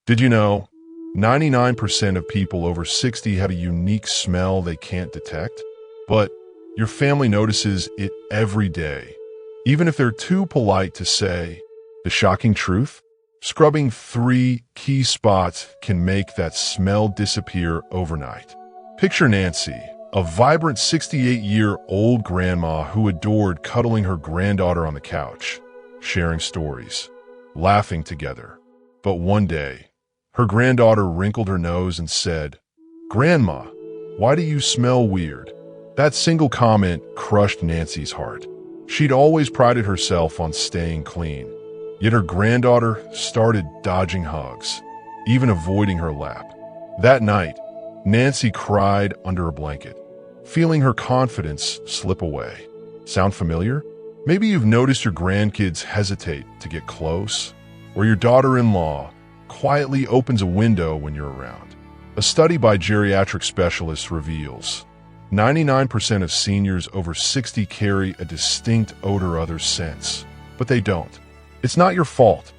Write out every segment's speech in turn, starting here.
Did you know 99% of people over 60 have a unique smell they can't detect? But your family notices it every day, even if they're too polite to say. The shocking truth? Scrubbing 3 key spots can make that smell disappear overnight. Picture Nancy, a vibrant 68-year-old grandma who adored cuddling her granddaughter on the couch, sharing stories, laughing together. But one day, her granddaughter wrinkled her nose and said, "Grandma, why do you smell weird?" That single comment crushed Nancy's heart. She'd always prided herself on staying clean, yet her granddaughter started dodging hugs, even avoiding her lap. That night, Nancy cried under a blanket, feeling her confidence slip away. Sound familiar? Maybe you've noticed your grandkids hesitate to get close, or your daughter-in-law quietly opens a window when you're around. A study by geriatric specialists reveals 99% of seniors over 60 carry a distinct odor others sense, but they don't. It's not your fault.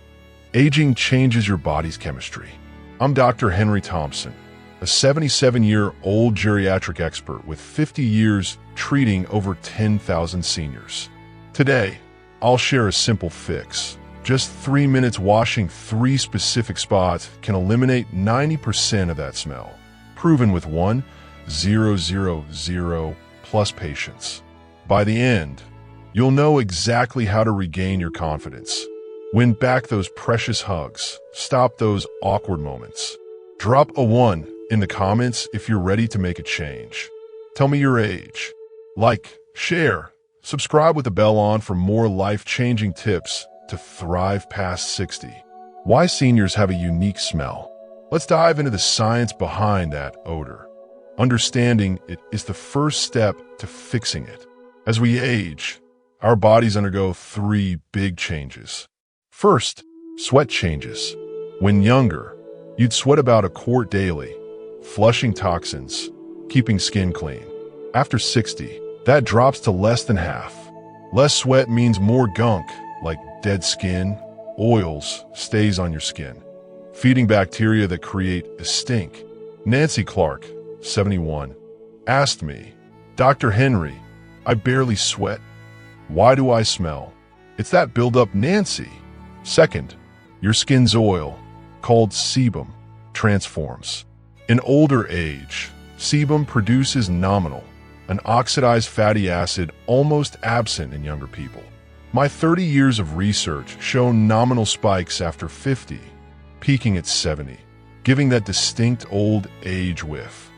Aging changes your body's chemistry. I'm Dr. Henry Thompson, a 77-year-old geriatric expert with 50 years treating over 10,000 seniors. Today, I'll share a simple fix. Just 3 minutes washing 3 specific spots can eliminate 90% of that smell. Proven with 1,000 plus patience. By the end, you'll know exactly how to regain your confidence. Win back those precious hugs. Stop those awkward moments. Drop a 1 in the comments if you're ready to make a change. Tell me your age. Like, share, subscribe with the bell on for more life-changing tips to thrive past 60. Why seniors have a unique smell. Let's dive into the science behind that odor. Understanding it is the first step to fixing it. As we age, our bodies undergo 3 big changes. First, sweat changes. When younger, you'd sweat about a quart daily, flushing toxins, keeping skin clean. After 60, that drops to less than half. Less sweat means more gunk, like dead skin, oils, stays on your skin, feeding bacteria that create a stink. Nancy Clark, 71, asked me, "Dr. Henry, I barely sweat. Why do I smell?" It's that buildup, Nancy. Second, your skin's oil, called sebum, transforms. In older age, sebum produces nominal, an oxidized fatty acid almost absent in younger people. My 30 years of research show nominal spikes after 50, peaking at 70, giving that distinct old age whiff.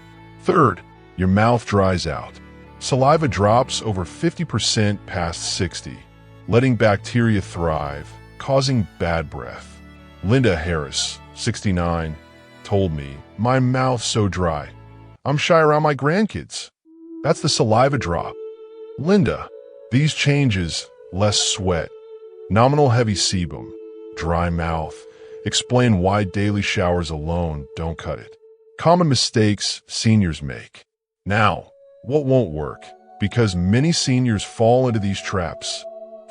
Third, your mouth dries out. Saliva drops over 50% past 60, letting bacteria thrive, causing bad breath. Linda Harris, 69, told me, "My mouth's so dry. I'm shy around my grandkids." That's the saliva drop. Linda, these changes, less sweat, nominal heavy sebum, dry mouth, explain why daily showers alone don't cut it. Common mistakes seniors make. Now, what won't work? Because many seniors fall into these traps.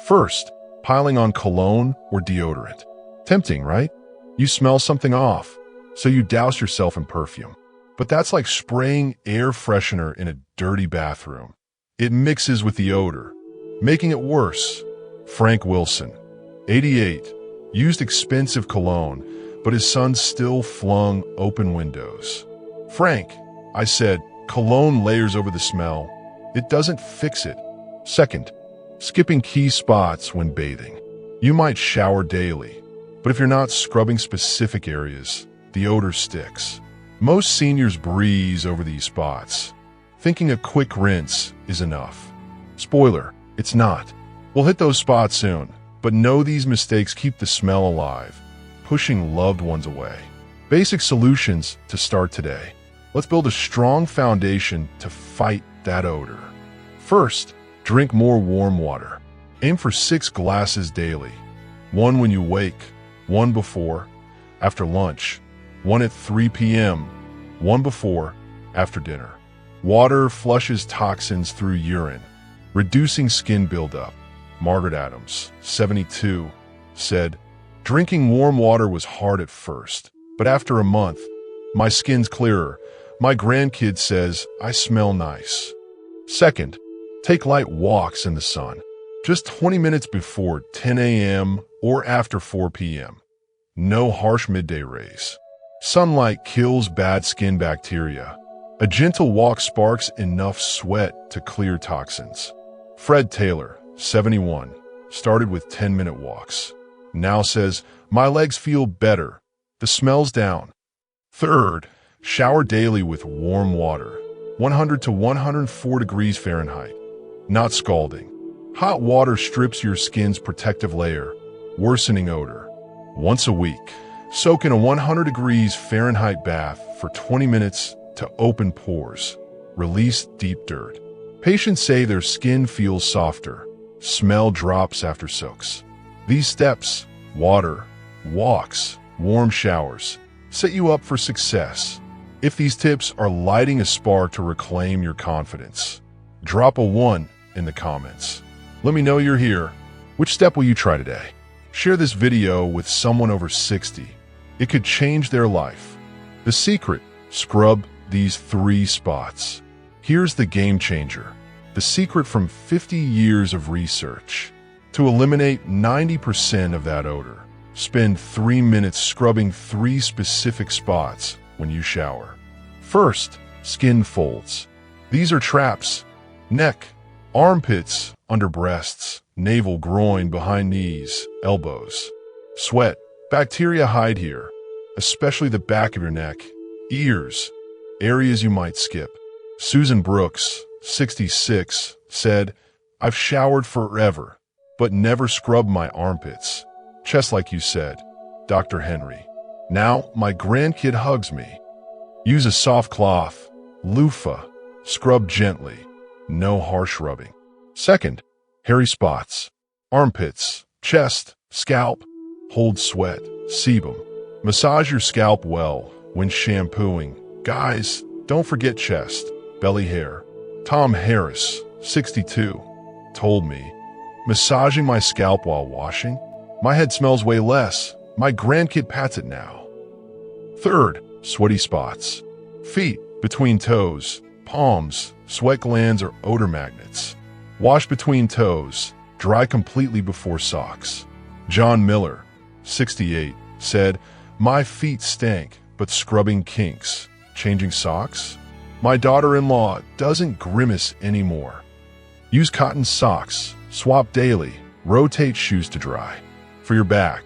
First, piling on cologne or deodorant. Tempting, right? You smell something off, so you douse yourself in perfume. But that's like spraying air freshener in a dirty bathroom. It mixes with the odor, making it worse. Frank Wilson, 88, used expensive cologne, but his son still flung open windows. "Frank," I said, "cologne layers over the smell. It doesn't fix it." Second, skipping key spots when bathing. You might shower daily, but if you're not scrubbing specific areas, the odor sticks. Most seniors breeze over these spots, thinking a quick rinse is enough. Spoiler, it's not. We'll hit those spots soon, but know these mistakes keep the smell alive, pushing loved ones away. Basic solutions to start today. Let's build a strong foundation to fight that odor. First, drink more warm water. Aim for 6 glasses daily. 1 when you wake, 1 before, after lunch, 1 at 3 p.m., 1 before, after dinner. Water flushes toxins through urine, reducing skin buildup. Margaret Adams, 72, said, "Drinking warm water was hard at first, but after a month, my skin's clearer. My grandkid says I smell nice. Second, take light walks in the sun, just 20 minutes before 10 a.m. or after 4 p.m. No harsh midday rays. Sunlight kills bad skin bacteria. A gentle walk sparks enough sweat to clear toxins. Fred Taylor, 71, started with 10-minute walks. Now says, my legs feel better. The smell's down. Third, shower daily with warm water, 100 to 104 degrees Fahrenheit. Not scalding. Hot water strips your skin's protective layer, worsening odor. Once a week, soak in a 100 degrees Fahrenheit bath for 20 minutes to open pores, release deep dirt. Patients say their skin feels softer, smell drops after soaks. These steps, water, walks, warm showers, set you up for success. If these tips are lighting a spark to reclaim your confidence, drop a 1 in the comments. Let me know you're here. Which step will you try today? Share this video with someone over 60. It could change their life. The secret, scrub these 3 spots. Here's the game changer. The secret from 50 years of research. To eliminate 90% of that odor, spend 3 minutes scrubbing 3 specific spots when you shower. First, skin folds. These are traps. Neck, armpits, under breasts, navel, groin, behind knees, elbows. Sweat, bacteria hide here, especially the back of your neck, ears, areas you might skip. Susan Brooks, 66, said, I've showered forever, but never scrubbed my armpits. Chest like you said, Dr. Henry. Now my grandkid hugs me. Use a soft cloth, loofah, scrub gently, no harsh rubbing. Second, hairy spots, armpits, chest, scalp, hold sweat, sebum. Massage your scalp well when shampooing. Guys, don't forget chest, belly hair. Tom Harris, 62, told me, massaging my scalp while washing, my head smells way less. My grandkid pats it now. Third, sweaty spots. Feet, between toes, palms, sweat glands are odor magnets. Wash between toes, dry completely before socks. John Miller, 68, said, my feet stank, but scrubbing kinks. Changing socks? My daughter-in-law doesn't grimace anymore. Use cotton socks, swap daily, rotate shoes to dry. For your back,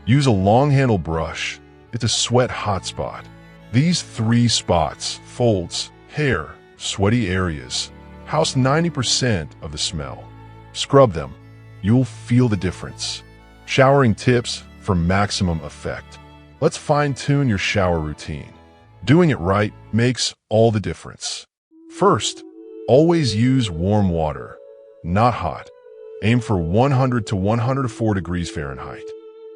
use a long-handled brush. It's a sweat hotspot. These 3 spots, folds, hair, sweaty areas, house 90% of the smell. Scrub them. You'll feel the difference. Showering tips for maximum effect. Let's fine-tune your shower routine. Doing it right makes all the difference. First, always use warm water, not hot. Aim for 100 to 104 degrees Fahrenheit.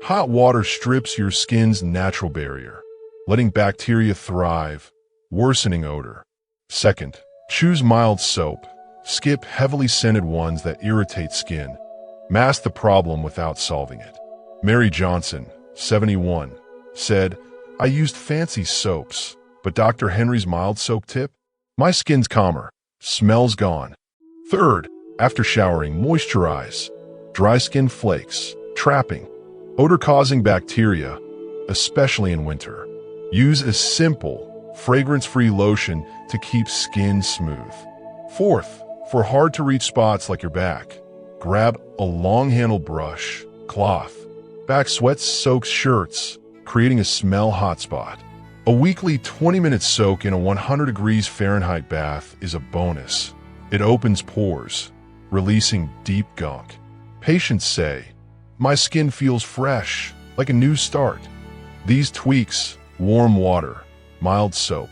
Hot water strips your skin's natural barrier, letting bacteria thrive, worsening odor. Second, choose mild soap. Skip heavily scented ones that irritate skin. Mask the problem without solving it. Mary Johnson, 71, said, I used fancy soaps, but Dr. Henry's mild soap tip? My skin's calmer, smell's gone. Third, after showering, moisturize. Dry skin flakes, trapping, odor-causing bacteria, especially in winter. Use a simple, fragrance-free lotion to keep skin smooth. Fourth, for hard-to-reach spots like your back, grab a long-handled brush, cloth. Back sweat soaks shirts, creating a smell hotspot. A weekly 20-minute soak in a 100 degrees Fahrenheit bath is a bonus. It opens pores, releasing deep gunk. Patients say, my skin feels fresh, like a new start. These tweaks, warm water, mild soap,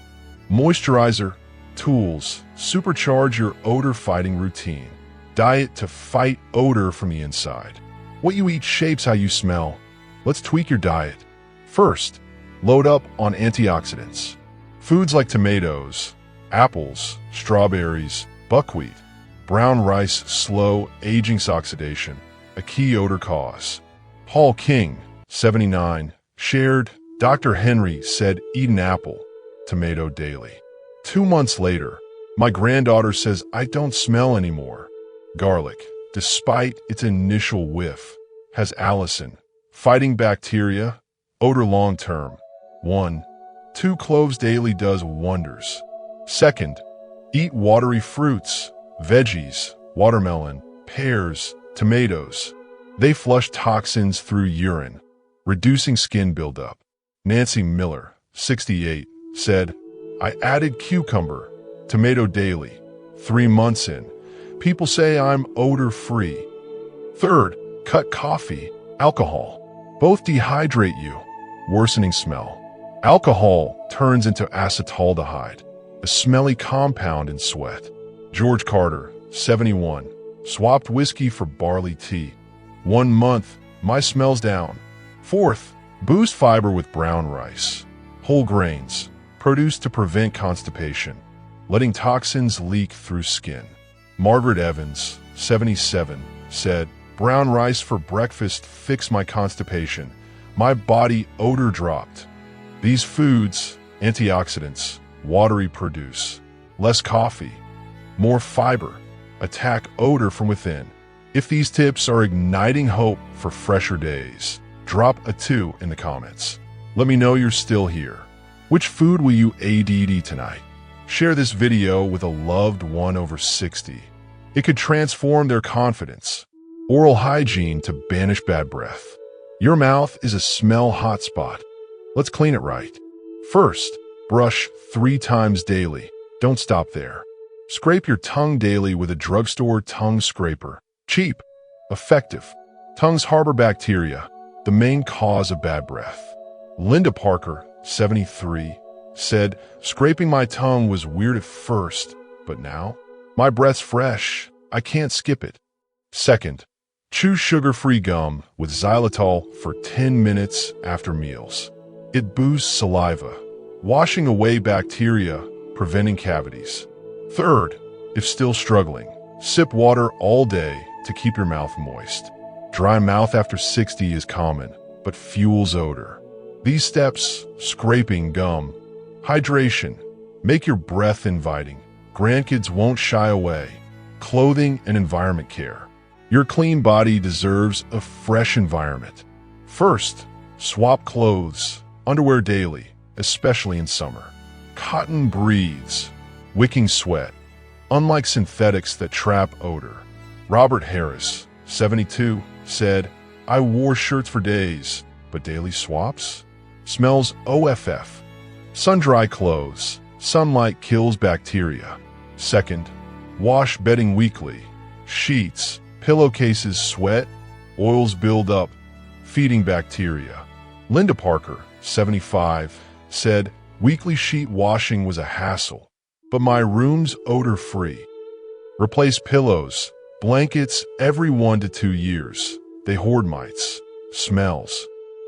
moisturizer, tools, supercharge your odor-fighting routine. Diet to fight odor from the inside. What you eat shapes how you smell. Let's tweak your diet. First, load up on antioxidants. Foods like tomatoes, apples, strawberries, buckwheat, brown rice slow aging oxidation, a key odor cause. Paul King, 79, shared Dr. Henry said eat an apple, tomato daily. 2 months later, my granddaughter says I don't smell anymore. Garlic, despite its initial whiff, has allicin, fighting bacteria, odor long-term. 1. 2 cloves daily does wonders. Second, eat watery fruits, veggies, watermelon, pears, tomatoes. They flush toxins through urine, reducing skin buildup. Nancy Miller, 68, said, I added cucumber, tomato daily. 3 months in, people say I'm odor-free. Third, cut coffee, alcohol. Both dehydrate you, worsening smell. Alcohol turns into acetaldehyde, a smelly compound in sweat. George Carter, 71, swapped whiskey for barley tea. 1 month, my smell's down. Fourth, boost fiber with brown rice. Whole grains, produced to prevent constipation, letting toxins leak through skin. Margaret Evans, 77, said, brown rice for breakfast fixed my constipation. My body odor dropped. These foods, antioxidants, watery produce. Less coffee, more fiber, attack odor from within. If these tips are igniting hope for fresher days, drop a 2 in the comments. Let me know you're still here. Which food will you ADD tonight? Share this video with a loved one over 60. It could transform their confidence. Oral hygiene to banish bad breath. Your mouth is a smell hotspot. Let's clean it right. First, brush 3 times daily. Don't stop there. Scrape your tongue daily with a drugstore tongue scraper. Cheap, effective. Tongues harbor bacteria, the main cause of bad breath. Linda Parker, 73, said, scraping my tongue was weird at first, but now, my breath's fresh. I can't skip it. Second, chew sugar-free gum with xylitol for 10 minutes after meals. It boosts saliva, washing away bacteria, preventing cavities. Third, if still struggling, sip water all day to keep your mouth moist. Dry mouth after 60 is common, but fuels odor. These steps, scraping gum, hydration, make your breath inviting. Grandkids won't shy away. Clothing and environment care. Your clean body deserves a fresh environment. First, swap clothes, underwear daily, especially in summer. Cotton breathes, wicking sweat, unlike synthetics that trap odor. Robert Harris, 72, said, I wore shirts for days, but daily swaps? Smells OFF. Sun-dry clothes. Sunlight kills bacteria. Second, wash bedding weekly. Sheets, pillowcases sweat, oils build up, feeding bacteria. Linda Parker, 75, said, weekly sheet washing was a hassle, but my room's odor-free. Replace pillows, blankets every 1 to 2 years. They hoard mites, smells.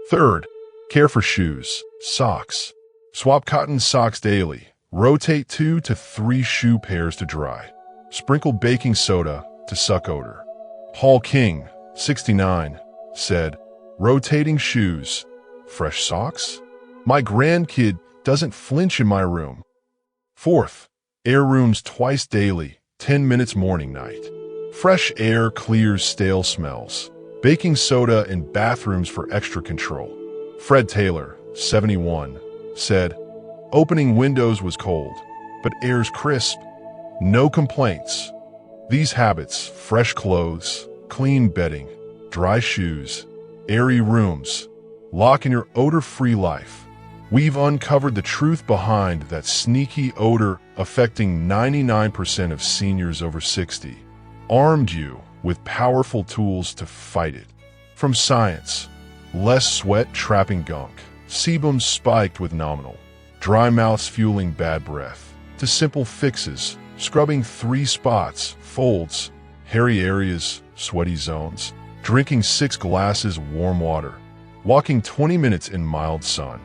Third, care for shoes, socks. Swap cotton socks daily. Rotate 2 to 3 shoe pairs to dry. Sprinkle baking soda to suck odor. Paul King, 69, said, rotating shoes, fresh socks? My grandkid doesn't flinch in my room. Fourth, air rooms twice daily, 10 minutes morning night. Fresh air clears stale smells. Baking soda in bathrooms for extra control. Fred Taylor, 71, said, opening windows was cold, but air's crisp. No complaints. These habits, fresh clothes, clean bedding, dry shoes, airy rooms, lock in your odor-free life. We've uncovered the truth behind that sneaky odor affecting 99% of seniors over 60, armed you with powerful tools to fight it. From science, less sweat trapping gunk, sebum spiked with nominal, dry mouths fueling bad breath, to simple fixes, scrubbing 3 spots, folds, hairy areas, sweaty zones, drinking 6 glasses warm water, walking 20 minutes in mild sun,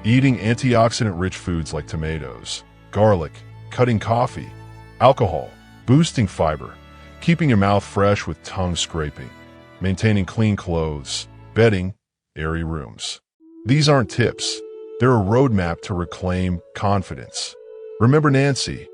eating antioxidant-rich foods like tomatoes, garlic, cutting coffee, alcohol, boosting fiber, keeping your mouth fresh with tongue scraping, maintaining clean clothes, bedding, airy rooms. These aren't tips, They're a roadmap to reclaim confidence. Remember Nancy,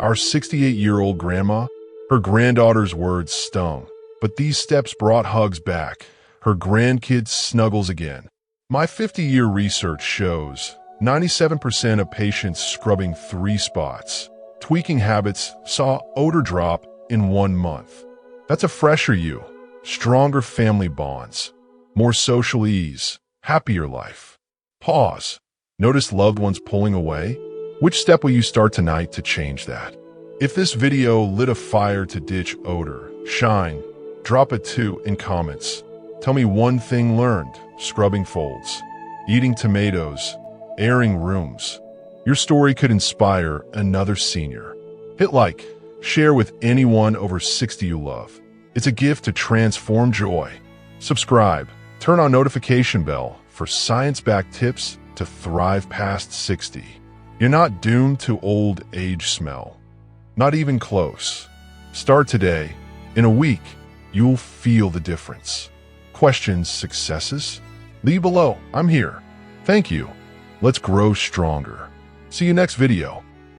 our 68-year-old grandma? Her granddaughter's words stung, but these steps brought hugs back. Her grandkids snuggles again. My 50-year research shows 97% of patients scrubbing 3 spots, tweaking habits, saw odor drop in 1 month. That's a fresher you, stronger family bonds, more social ease, happier life. Pause. Notice loved ones pulling away? Which step will you start tonight to change that? If this video lit a fire to ditch odor, shine, drop a 2 in comments. Tell me one thing learned: scrubbing folds, eating tomatoes, airing rooms. Your story could inspire another senior. Hit like, share with anyone over 60 you love. It's a gift to transform joy. Subscribe, turn on notification bell for science-backed tips to thrive past 60. You're not doomed to old age smell. Not even close. Start today. In a week, you'll feel the difference. Questions, successes? Leave below. I'm here. Thank you. Let's grow stronger. See you next video.